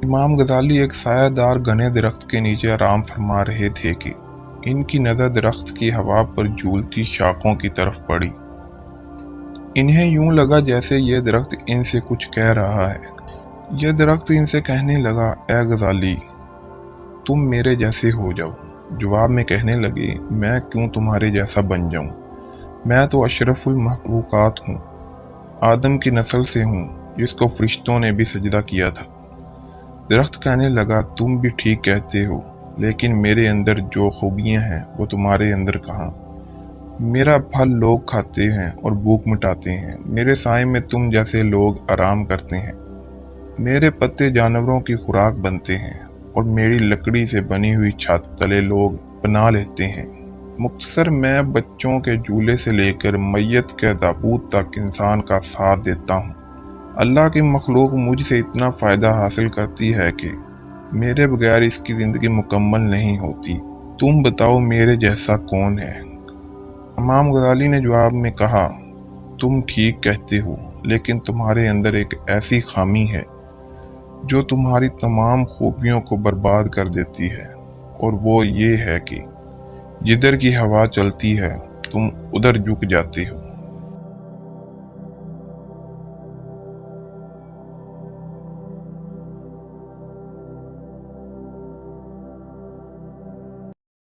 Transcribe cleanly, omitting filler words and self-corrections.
इमाम गजाली एक सायादार घने दरख्त के नीचे आराम फरमा रहे थे कि इनकी नज़र दरख्त की हवा पर झूलती शाखों की तरफ पड़ी। इन्हें यूं लगा जैसे यह दरख्त इनसे कुछ कह रहा है। यह दरख्त इनसे कहने लगा, ए गजाली, तुम मेरे जैसे हो जाओ। जवाब में कहने लगे, मैं क्यों तुम्हारे जैसा बन जाऊं? मैं तो अशरफुल मखलूकात हूँ, आदम की नस्ल से हूँ, जिसको फरिश्तों ने भी सजदा किया था। दरख्त कहने लगा, तुम भी ठीक कहते हो, लेकिन मेरे अंदर जो खूबियाँ हैं वो तुम्हारे अंदर कहाँ? मेरा फल लोग खाते हैं और भूख मिटाते हैं, मेरे साए में तुम जैसे लोग आराम करते हैं, मेरे पत्ते जानवरों की खुराक बनते हैं और मेरी लकड़ी से बनी हुई छत तले लोग बना लेते हैं। मुख्तसर मैं बच्चों के झूले से लेकर मैयत के ताबूत तक इंसान का साथ देता हूँ। अल्लाह की मखलूक मुझसे इतना फ़ायदा हासिल करती है कि मेरे बगैर इसकी ज़िंदगी मुकम्मल नहीं होती। तुम बताओ मेरे जैसा कौन है? इमाम गजाली ने जवाब में कहा, तुम ठीक कहते हो, लेकिन तुम्हारे अंदर एक ऐसी खामी है जो तुम्हारी तमाम खूबियों को बर्बाद कर देती है, और वो ये है कि जिधर की हवा चलती है तुम उधर झुक जाते हो।